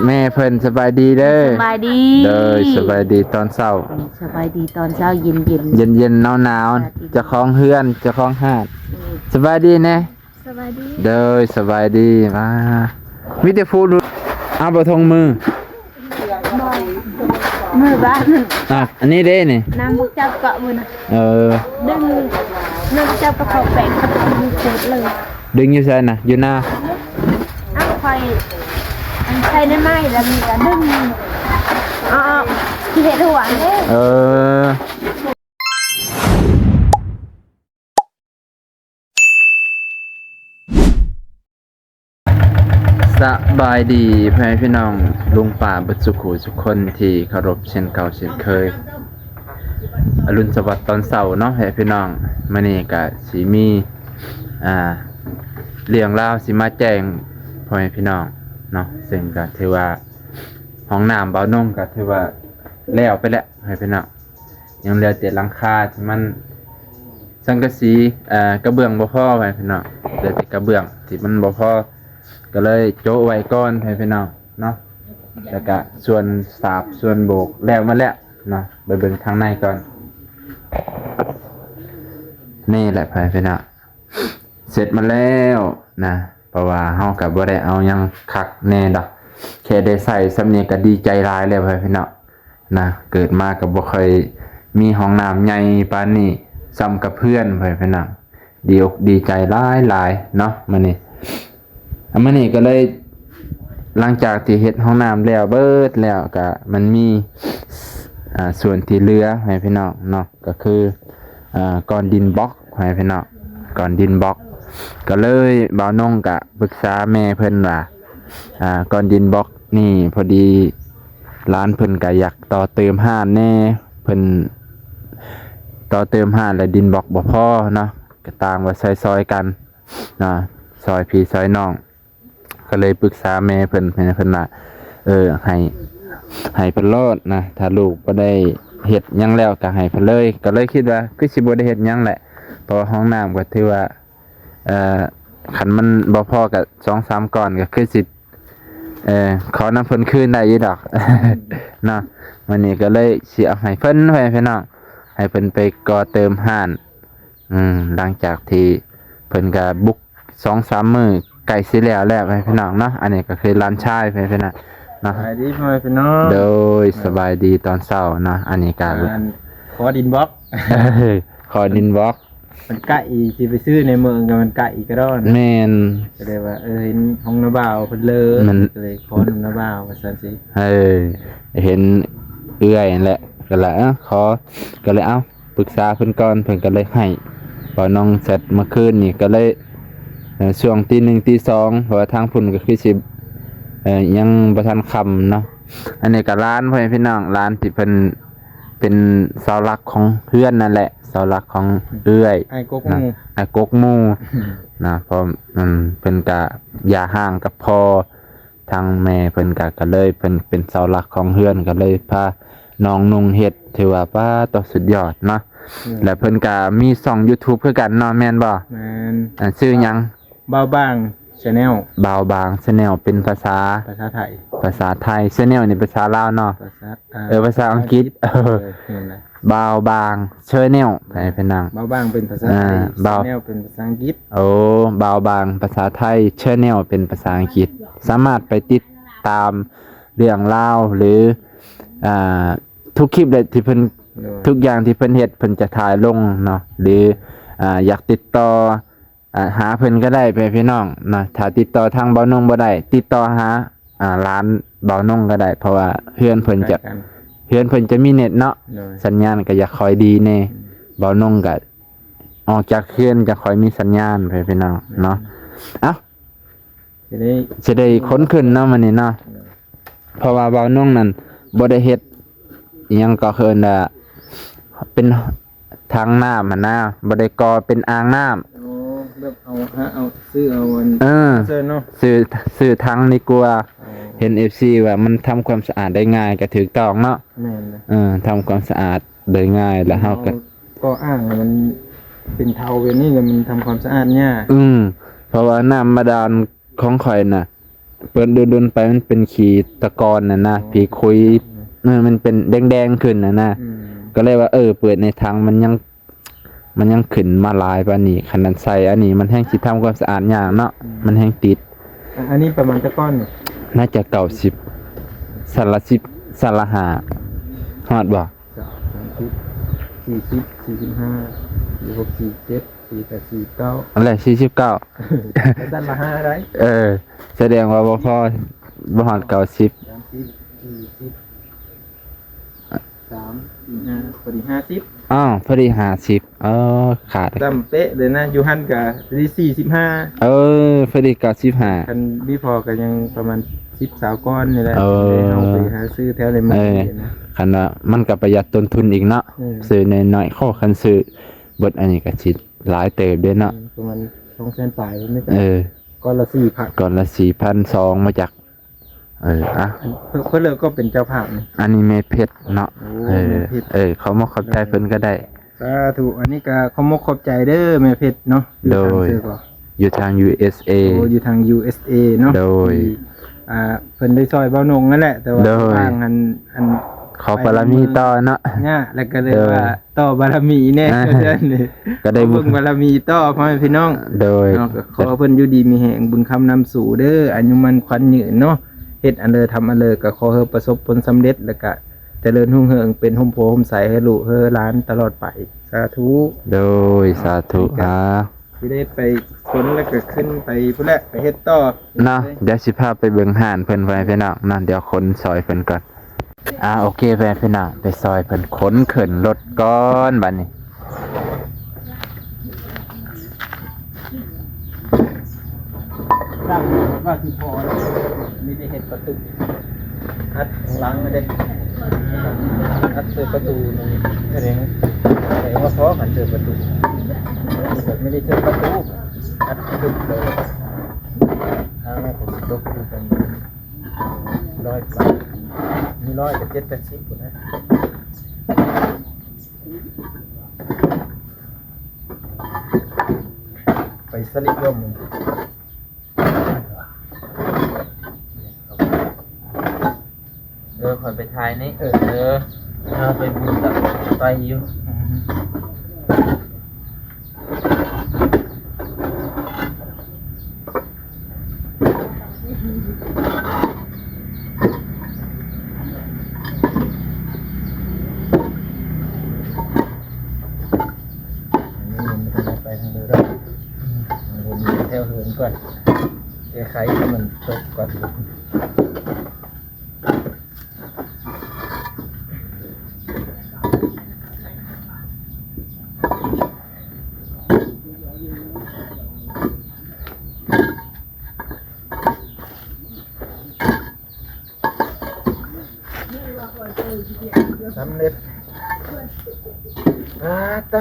แม่เพิ่นสบายดีเด้อสบายดีเด้อสบายดีตอนเช้าสบายดีตอนเช้าเย็นเย็นหนาวๆเจ้าของเฮือนเจ้าของห้านสบายดีแน่สบายดีเด้อสบายดีมามีแต่พูดเอาบ่ทงมือบ้านอันนี้เด้นี่น้ำบุกจับเกาะมือนะดึงน้ำจับกระเพาะแปลงกับมือเจ็บเลยดึงอยู่ไสน่ะอยู่หน้าอ้าวไฟอันใช้ได้ไหมแล้วมีกระดึงอ๋อที่เห็ดหัวเนี่ยสบายดีพี่น้องลุงป่าบุตรสุขุทุกคนที่เคารพเช่นเก่าเช่นเคยอรุณสวัสดิ์ตอนเช้าเนาะพี่น้องมื้อนี้ก็สิมีเรื่องราวสิมาแจ้งพ่อแม่พี่น้องเนาะซึ่งก็ถือว่าห้องน้ำบ่าวนงก็ถือว่าแล้วไปแล้วให้พี่น้องยังเหลือแต่หลังคาที่มันสังกะสีกระเบื้องบ่พอให้พี่น้องเหลือแต่กระเบื้องที่มันบ่พอก็เลยโจ๊ะไว้ก่อนให้พี่น้องเนาะแล้วก็ส่วนสาบส่วนโบกแล้วมาแล้วเนาะไปเบิ่งทางในก่อนนี่แหละพี่น้องเสร็จมาแล้วนะเพราะว่าเฮาก็บ่ได้เอาหยังคักแน่ดอกแค่ได้ใส่สำเนียงก็ดีใจหลายแล้วพี่น้องนะเกิดมาก็บ่เคยมีห้องน้ำใหญ่ปานนี้ซ้ำกับเพื่อนพี่น้องดีใจหลายเนาะมื้อนี้มื้อนี้ก็เลยหลังจากที่เฮ็ดห้องน้ำแล้วเบิดแล้วก็มันมีส่วนที่เหลือให้พี่น้องเนาะก็คือก้อนดินบล็อกให้พี่น้องก้อนดินบล็อกก็เลยบ่าวนงก็ปรึกษาแม่เพิ่นว่าก้อนดินบล็อกนี่พอดีร้านเพิ่นก็อยากต่อเติมห้านแน่เพิ่นต่อเติมห้านและดินบล็อกบ่พอเนาะก็ต่างว่าใช้ซอยกันนะซอยพี่ซอยน้องก็เลยปรึกษาแม่เพิ่นว่าให้เพิ่นรอดนะถ้าลูกบ่ได้เฮ็ดหยังแล้วก็ให้เพิ่นเลยก็เลยคิดว่าคือสิบ่ได้เฮ็ดหยังแหละเพราะห้องน้ำก็ถือว่าคันมันบ่พอก็ 2-3 ก้อนก็คือสิขอน้ำเพิ่นคืนได้อยู่ดอกเนาะวันนี้ก็เลยสิเอาให้เพิ่นไว้พี่น้องให้เพิ่นไปก่อเติมห้านหลังจากที่เพิ่นก็บุก 2-3 มื้อไก่สิแล้วพี่น้องเนาะอันนี้ก็คือร้านชายพี่น้องเนาะสบายดีพ่อพี่น้องโดยสบายดีตอนเช้าเนาะอันนี้ก็ขอดินบล็อกขอดินบล็อกมันใกล้สิไปซื้อในเมืองก็มันใกล้ก็ได้แม่นก็เลยว่าเห็นห้องน้าบ่าวเพิ่นเลยก็เลยขอน้าบ่าวว่าซั่นสิเห็นเอื้อยนั่นแหละก็เลยขอก็เลยปรึกษาเพิ่นก่อนเพิ่นก็เลยให้พอน้องเสร็จเมื่อคืนนี่ก็เลยช่วงตี 1 ตี 2เพราะว่าทางพุ่นก็คือสิยังบ่ทันค่ำเนาะอันนี้ก็ร้านพ่อพี่น้องร้านที่เพิ่นเป็นเสาหลักของเพื่อนนั่นแหละเสาหลักของเอื้อยไอ้กกหมู่นะเพราะมันเพิ่นก็อย่าห่างกับพ่อทางแม่เพิ่นก็เลยเพิ่นเป็นเสาหลักของเฮือนก็เลยพาน้องนุ่งเฮ็ดถือว่าป้าต่อสุดยอดเนาะและเพิ่นก็มีช่อง YouTube คือกันเนาะแม่นบ่แม่นชื่อหยังบ่าวบาง Channel บ่าวบาง Channel เป็นภาษาไทยChannel นี่ภาษาลาวเนาะภาษาอังกฤษบ่าวบาง Channel ให้พี่น้องบ่าวบางเป็นภาษาไทย Channel เป็นภาษาอังกฤษบ่าวบางภาษาไทย Channel เป็นภาษาอังกฤษสามารถไปติดตามเรื่องราวหรือทุกคลิปเลยที่เพิ่นทุกอย่างที่เพิ่นเฮ็ดเพิ่นจะถ่ายลงเนาะหรืออยากติดต่อหาเพิ่นก็ได้พี่น้องนะถ้าติดต่อทางเบานุ่งบ่ได้ติดต่อหาร้านเบานุ่งก็ได้เพราะว่าเพื่อนเพิ่นจะมีเน็ตเนาะสัญญาณก็อยากคอยดีแน่เบานุ่งก็ออกจากเครื่องจะคอยมีสัญญาณพี่น้องเนาะจะได้ค้นขึ้นเนาะมื้อนี้เนาะเพราะว่าเบานุ่งนั้นบ่ได้เฮ็ดอิหยังก็เคิ้นเป็นทางน้ำนะบ่ได้ก่อเป็นอ่างน้ำแบบเอาซื้อเอาเนาะซื้อทั้งนี่กลัวเห็น FC ว่ามันทำความสะอาดได้ง่ายก็ถูกต้องเนาะแม่นทำความสะอาดได้ง่ายแล้วเฮาก็อ้างมันเป็นเทาแบบนี้แล้วมันทำความสะอาดยากเพราะว่าน้ำบาดาลของข่อยน่ะ เปิดดุนๆไปมันเป็นขีดตะกอนน่ะนะผีคุยมันเป็นแดงๆขึ้นน่ะนะก็เลยว่าเปิดในถังมันยังขึ้นมาหลายปานนี้ขนาดใส่อันนี้มันแห้งสิทำความสะอาดยากเนาะมันแห้งติด อันนี้ประมาณตะก้อนนี่ น่าจะ90สารละ10สารละ5ฮอดบ่ 30 40 45 46 47 48 49 อันแรก49 แล้วด้านละ5ได้ แสดงว่าบ่พอบ่ฮอด90 30 40 3 45พอดี50 อ้าวพอดี50ขาด จำเป๊ะเลยนะอยู่หั่นก็ได้45พอดี95 คันบีพอก็ยังประมาณ10สาวก้อนนี่แหละเอาไปหาซื้อแถวในเมืองนะ คันว่ามันก็ประหยัดต้นทุนอีกเนาะซื้อน้อยๆข้อคันซื้อเบิดอันนี้ก็สิหลายเติบเด้เนาะ ประมาณ200,000ปลายไม่ถึง ก้อนละ4,000 ก่อนละ 4,200 มาจากเพื่อเลิกก็เป็นเจ้าภาพนี่ อันนี้เมเพชรเนาะ เมเพชร เขามาขอบใจเพิ่นก็ได้ สาธุอันนี้ก็ขอมกขอบใจเด้อแม่เพชรเนาะ อยู่ทาง USA อยู่ทาง USA เนาะ โดย เพิ่นได้ซอยเบ้านงนั่นแหละแต่ว่าทางอัน ขอบารมีต่อเนาะ เนี่ยแล้วก็เลยว่าต่อบารมีแน่ก็ได้นี่ ก็ได้ เบิ่งบารมีต่อพ่อแม่พี่น้อง โดย เนาะขอเพิ่นอยู่ดีมีแห่งบุญคำนำสู่เด้ออายุมันขวัญยืนเนาะเฮ็ดอันเด้อทำอันเด้อก็ขอให้ประสบผลสำเร็จแล้วก็เจริญรุ่งเรืองเป็นห่มโพห่มใสให้ลูกให้หลานตลอดไปสาธุ โดยสาธุสิได้ไปคนแล้วก็ขึ้นไปพุ่นแหละไปเฮ็ดต่อ เนาะเดี๋ยวสิพาไปเบิ่งห้านเพิ่นไว้พี่น้องเนาะเดี๋ยวขนซอยเพิ่นก่อนโอเคไปพี่น้องไปซอยเพิ่นขนขึ้นรถก่อนบัดนี้ สร้างว่าสิพอแล้วมีได้เฮ็ดประตูอัดข้างหลังไม่ได้อัดเจอประตูนี่แสดงว่าพอกันเจอประตูไม่ได้เจอประตูอัดขึ้นเลยทางนั้นผมตกอยู่กัน100 กว่ามี100กับ780พุ่นนะไปสลิปลมขอไปทายนี่เอาไปบุญกับไปอยู่ไปทางเรือผมแถวเหินก่อนแก้ไขให้มันจบก่อนสำเร็จต่อ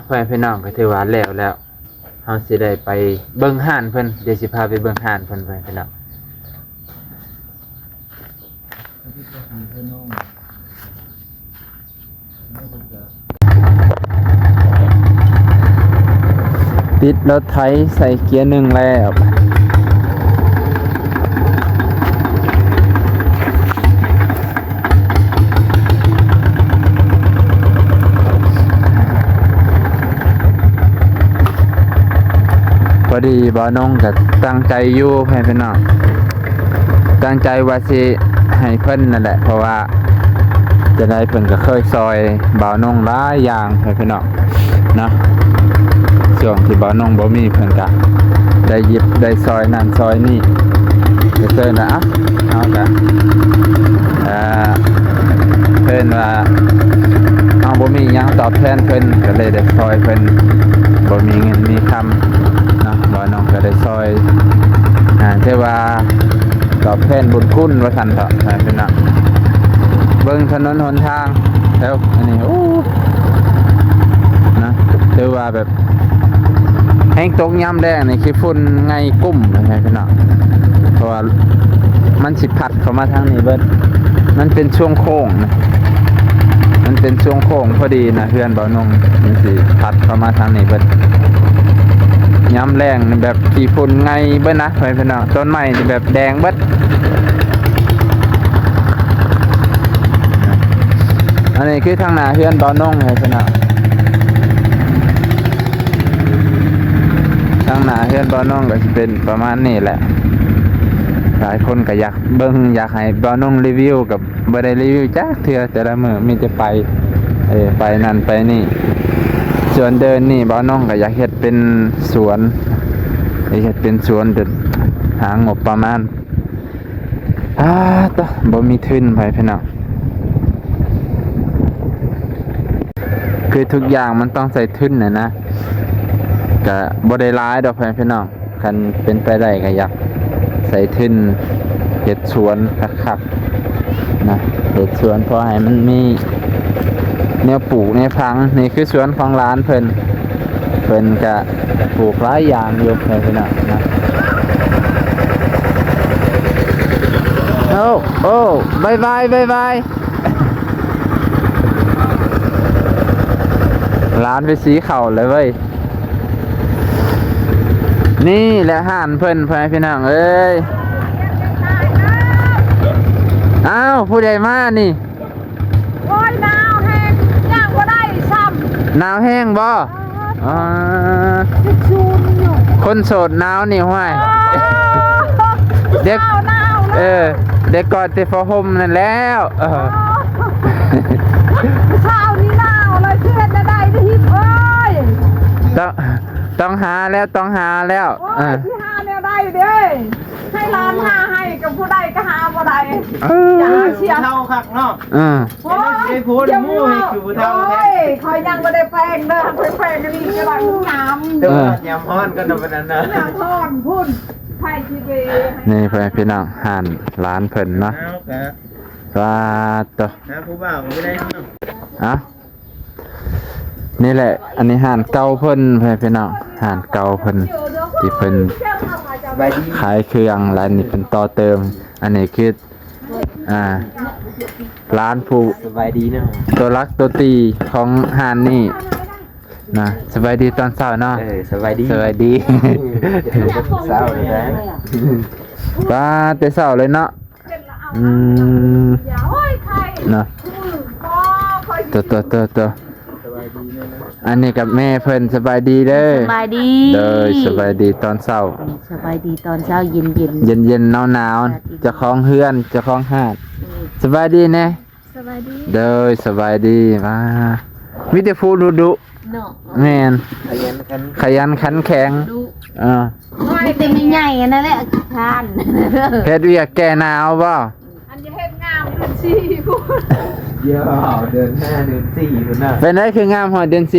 ไปพี่น้องก็ถือว่าแล้วเฮาสิได้ไปเบิ่งห้านเพิ่นเดี๋ยวสิพาไปเบิ่งห้านเพิ่นไปพี่น้องติดรถไถใส่เกียร์1แล้วพอดีบ่าวนงก็ตั้งใจอยู่ให้พี่น้องตั้งใจว่าสิให้เพิ่นนั่นแหละเพราะว่าจะได้เพิ่นก็เคยซอยบ่าวนงหลายอย่างให้พี่น้องเนาะช่วงที่บ่าวนงบ่มีเพิ่นก็ได้หยิบได้ซอยนั่นซอยนี่ก็เพิ่นว่าเอาก็เพิ่นว่าเอาบ่มีหยังตอบแทนเพิ่นก็เลยได้ซอยเพิ่นบ่มีเงินมีคำบ่น้องก็ได้ซอยเทว่าตอบแทนบุญคุณว่าซั่นเถาะพี่น้องเบิ่งถนนหนทางแล้วอันนี้นะถือว่าแบบแห้งตกยามแดงนี่ขี้ฝุ่นไงกุ้มนะพี่น้องเพราะว่ามันสิพัดเข้ามาทางนี้เบิดมันเป็นช่วงโค้งนะ มันเป็นช่วงโค้งพอดีนะเพื่อนเบานงมันสิพัดเข้ามาทางนี้เบิดย้ำแรงนี่แบบขี่ฝุ่นไงเบิดนะพี่น้องต้นไม้นี่แบบแดงเบิดอันนี้คือทางหน้าเพื่อนเบานงให้พี่น้องทางหน้าเพื่อนเบานงก็จะเป็นประมาณนี้แหละหลายคนก็อยากเบิ่งอยากให้เบานงรีวิวกับบ่ได้รีวิวจักเทื่อแต่ละมื้อมีแต่ไปนั่นไปนี่ส่วนเดินนี่เบานงก็อยากเฮ็ดเป็นสวนอยากเฮ็ดเป็นสวนเด็ดหางบประมาณตะบ่มีทุนไปพี่น้องคือทุกอย่างมันต้องใส่ทุนนะก็บ่ได้หลายดอกพี่น้องคันเป็นไปได้ก็อยากใส่ทุนเฮ็ดสวนคักๆนะเฮ็ดสวนเพราะให้มันมีแนวปลูกแนวพังนี่คือสวนของร้านเพิ่นก็ปลูกหลายอย่างอยู่พี่น้องนะโอ้บายร้านไปสีเข่าเลยเว้ยนี่แหละห่านเพิ่นพี่น้องเอ้ยอ้าวผู้ใดมานี่โอ้ยหนาวแห้งย่างบ่ได้ซ้ำ หนาวแห้งบ่ติดชูนอยู่ คนโสดหนาวนี่ห้วยเด็กหนาวเด็กกอดแต่ฟ้าห่มนั่นแล้วเช้านี้หนาวเลยเพื่อนจะได้ที่เอ้ยต้องหาแล้วที่หาแนวได้เด้ให้ร้านหาให้กับผู้ใดก็หาบ่ได้อย่าเชียร์ เท่าคักเนาะโอ้ยพูดมู้ให้คือเท่าแท้คอยยังบ่ได้แปลงเด้อไปแปลงกันนี่ก็ได้งาม เดี๋ยวยามฮ้อนก็นำไปนั้นนะยามฮ้อนพุ่นไผสิเวนี่พี่น้องห่านร้านเพิ่นเนาะว่าต่อนะผู้บ่าวไม่ได้เนาะนี่แหละอันนี้ห่านเก่าเพิ่นพี่น้องห่านเก่าเพิ่นที่เพิ่นขายเครื่องร้านนี้เป็นต่อเติมอันนี้คือร้านผู้สบายดีเนาะตัวรักตัวตีของห่านนี่นะสบายดีตอนเช้าเนาะสบายดีเช้าเลยนะป้าแต่เช้าเลยเนาะเนาะตัวอันนี้กับแม่เพิ่นสบายดีเด้อสบายดีสบายดีตอนเช้าสบายดีตอนเช้าเย็นหนาวเจ้าของเฮือนเจ้าของหาดสบายดีแน่สบายดีสบายดีมามีแต่ผู้ดุแม่นขยันขันแข็งไม่เต็มใหญ่ๆนั่นแหละทานเฮ็ดเวียกแก้หนาวบ่อันจะเฮ็ดงามเดือน4พุ่นเดี๋ยวเดือน5เดือน4พุ่นน่ะเป็นไดคืองามฮอดเดือน4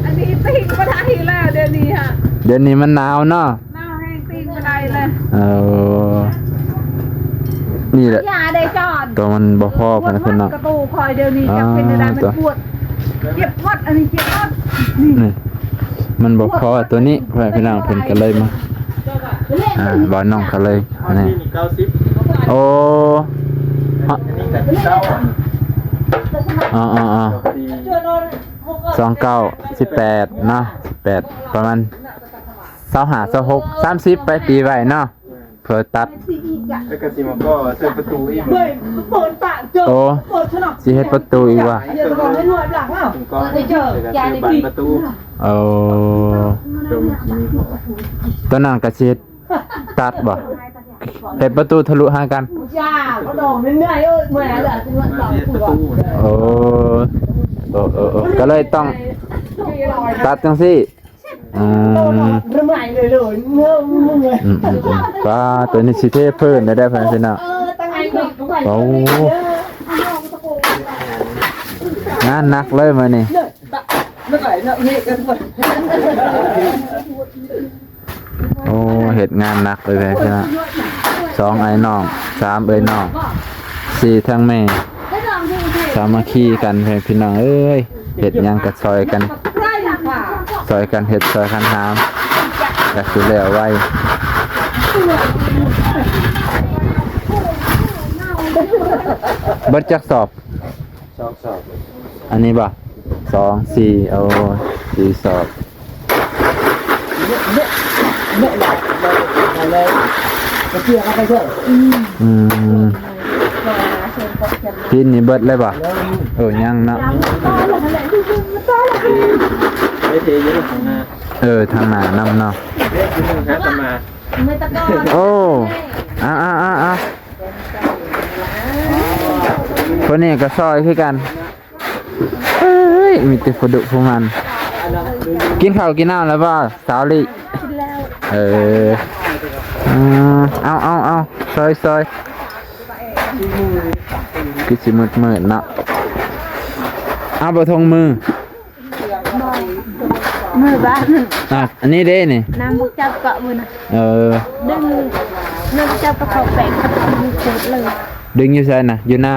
อันนี้ติ้งบ่ได้แล้วเดือนนี้ฮะเดือนนี้มันหนาวเนาะหนาวให้ติ้งบ่ได้เลยนี่แหละอย่าได้จอดตัวมันบ่พอเพิ่นเนาะกระตูคอยเดี๋ยวนี้จักเป็นได้มันปวดเจ็บฮอดอันนี้เจ็บฮอดนี่มันบ่พอตัวนี้พี่น้องเพิ่นก็เลยมาบ่น้องก็เลยอันนี้โอ้29 18เนาะ18ประมาณ25 26 30ไปปีไว้เนาะเพื่อตัดแล้วก็สิมาก็เปิดประตูอีกเปิดปากเจอเปิดฉนอกสิเฮ็ดประตูอีกว่ะเดี๋ยวก่อนให้หน่วยหลังอ่ะก็เจอยาในประตูตัวนั้นก็สิตัดบ่เฮ็ดประตูทะลุหากันจ้าก็ดอกเหนื่อยๆเมื่อไหร่ล่ะถึงว่า2ก็เลยต้องตัดจังซี่ป้าตัวนี้สิเทเพิ่นได้เพิ่นสินะโอ้งานหนักเลยมื้อนี้โอ้เฮ็ดงานหนักเลยพี่นะ2ไอ้น้อง3เอ้ยน้อง4ทั้งแม่สามัคคีกันพี่น้องเอ้ยเฮ็ดหยังก็ซอยกันเห็ดซอยกันหามก็คือแล้วไว้ เบิดจักสอบ สอบ อันนี้บ่2 4เอา4สอบ เนี่ยหลักเลยจะเชื่อกันไปเถอะ อืมกินนี่เบิดเลยบ่ยังเนาะ ไม่เทเยอะของนา ทางหน้านำเนาะ เรียกคุณหาตมา ไม่ตะโกน โอ้คนนี้ก็ซอยคือกันเอ้ยมีแต่ฝดุพวกมันกินข้าวกินน้ำแล้วบ่สาวลิ กินแล้ว เอาซอยคือสิมืดเนาะเอาบ่ทงมือ มือบ้าน อันนี้เด้นี่ น้ำบุกจับเกาะมือนะ ดึงน้ำจับกระเขาแปะกระเขามือโคตรเลย ดึงอยู่ไสน่ะอยู่หน้า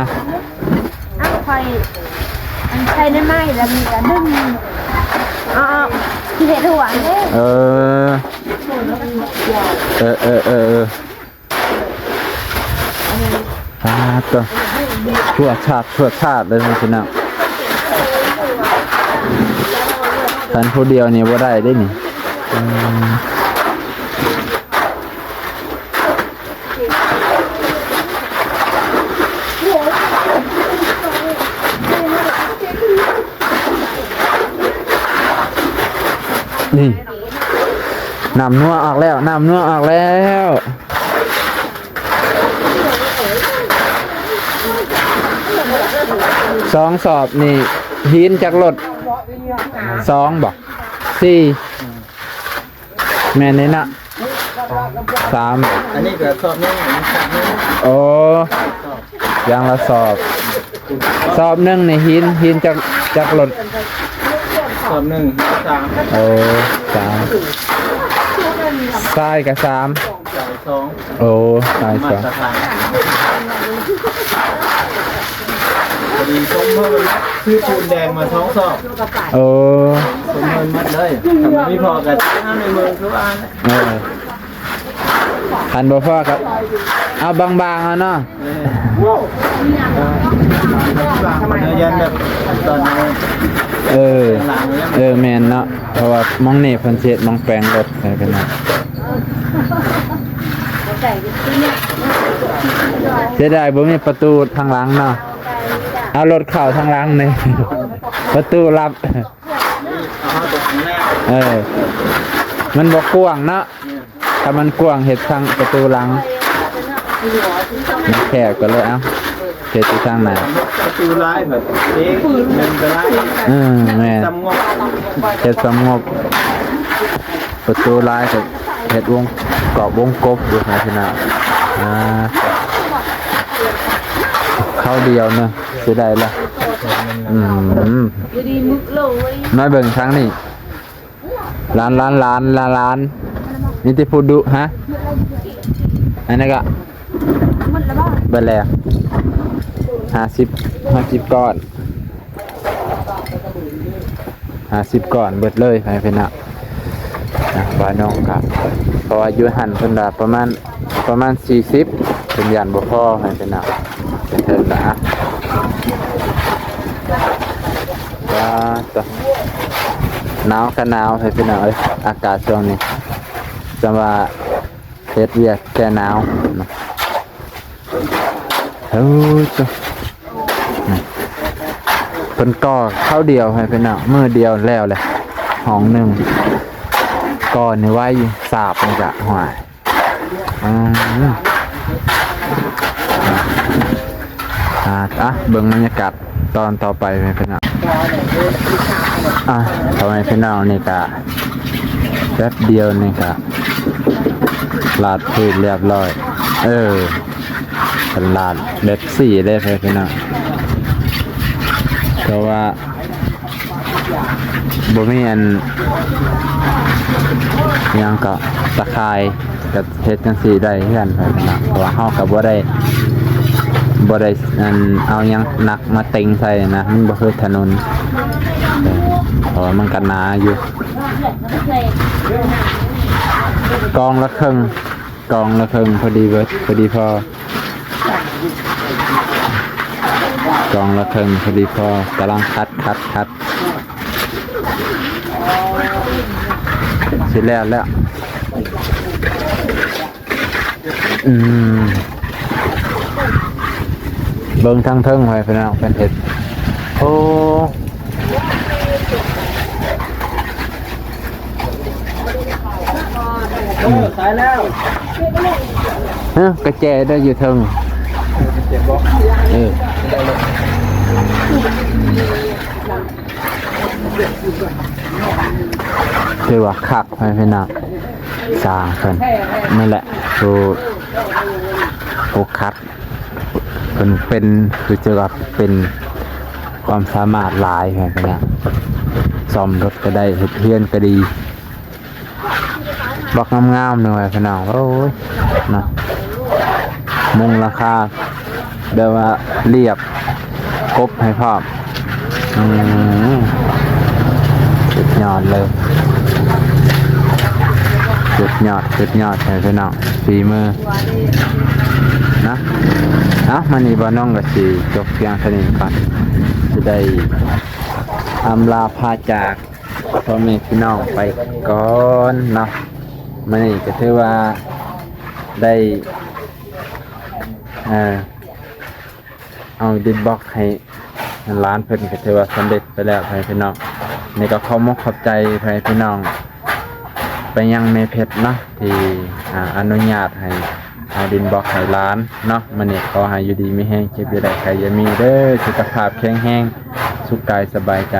เอาคอยอันใช้ได้ไหมแล้วมีการดึงที่เห็ดหัวเนี่ย ตัวชั่วชาติเลยนะพี่น้องฉันผู้เดียวนี่บ่ได้ได้นี่นี่น้ำนัวออกแล้วสองสอบนี่หินจากรถ2บ่4แม่นนี่นะ3 อันนี้ก็สอบนึง โอ้ยังละสอบหนึ่งในหินจากรถ สอบ1 3 โอ้3ทรายกับ3 สอบ2 โอ้ทราย มาตรฐานพอดีส้มเพิ่มซื้อปูนแดงมา2 สอบ 2โอ้ ส้มเพิ่มมัดเลยทำไมไม่พอกันในเมืองทุกอัน ทันบ่พอครับเอาบางๆเอาเนาะ เนื้อยันแบบตอนนี้ แม่นเนาะเพราะว่ามองนี่เพิ่นเฮ็ดมองแปลงรถไปกันเนาะเสียดายบ่มีประตูทางหลังเนาะเอารถเข้าทางหลังนี่ ประตูลับ เอาตัวข้างหน้า มันบ่กว้างเนาะถ้ามันกว้างเฮ็ดทางประตูหลังมันแคบก็เลยเอาเฮ็ดที่ทางหน้า ประตูร้ายแบบเอ๊ะเงินก็ร้าย แม่ จำงบ เฮ็ดสงบประตูลายก็เฮ็ดวงกรอบวงกบอยู่นะพี่น้าเข้าเดียวเนอะสิได้ละน้อยเบิ่งครั้งนี้ล้านนี่ที่พูดดุฮะอันนี้ก็เบิดแล้ว50ก้อน50ก่อนเบิดเลยไปเป็นน่ะบ้านน้องครับเพราะว่าอยู่หันเพิ่นว่าประมาณ40เป็นยันบ่พอให้เป็นน่ะเป็นเถิดละว่าต่อหนาวก็หนาวให้เป็นน่ะเอ้ยอากาศช่วงนี้จะว่าเฮ็ดเวียกแค่หนาวเนาะจ้ะเป็นก่อเข้าเดียวให้เป็นมือเดียวแล้วเลยห้องหนึ่งก่อนนี่ไว้สาบมันจะหายเบิ่งบรรยากาศตอนต่อไปให้เป็นทำไมเป็นนี่กะแป๊บเดียวนี่กะลาดพื้นเรียบร้อยเป็นลาดเล็บสีได้ให้เป็นเพราะว่าบ่มีอันยังก็ตะไคร้กับเฮ็ดจังซี่ได้เฮือนไปนะเพราะว่าเฮาก็บ่ได้อันเอายังหนักมาเต็งใส่นะมันบ่คือถนนเพราะมันก็หนาอยู่กองละครึ่งพอดีเบิดพอดีพอ กองละเทิงพอดีพอกำลังคัดเสร็จแล้วเบิ่งทางเทิงไว้พี่น้องเป็นเห็ดโอ้ตายแล้ว กระแจได้อยู่เทิง เจ็บบ่ คือว่าคักไว้พี่น้องสร้างเพิ่นนั่นแหละผู้คัดเป็นคือจะว่าเป็นความสามารถหลายไว้พี่น้องซ่อมรถก็ได้เฮ็ดเฮือนก็ดีบอกงามๆหน่อยพี่น้องโอ้ยนะมุงราคาเดี๋ยวว่าเรียบครบให้พร้อมสุดยอดเลยสุดยอดเลยพี่น้องฝีมือนะมันนี่บ่น้องก็สิจบเพียงเท่านี้ก่อนจะได้อำลาพาจากพ่อแม่พี่น้องไปก่อนเนาะมันนี่ก็ถือว่าได้เอาดินบล็อกให้ร้านเพิ่นก็ถือว่าสำเร็จไปแล้วพี่น้องนี่ก็ขอบใจพี่น้องไปยังแม่เพชรเนาะที่อนุญาตให้เอาดินบล็อกให้ร้านเนาะมันนี่ขอให้อยู่ดีมีแห้งเจ็บอย่าได้ใครอย่ามีเด้อสุขภาพแข็งแรงสุขกายสบายใจ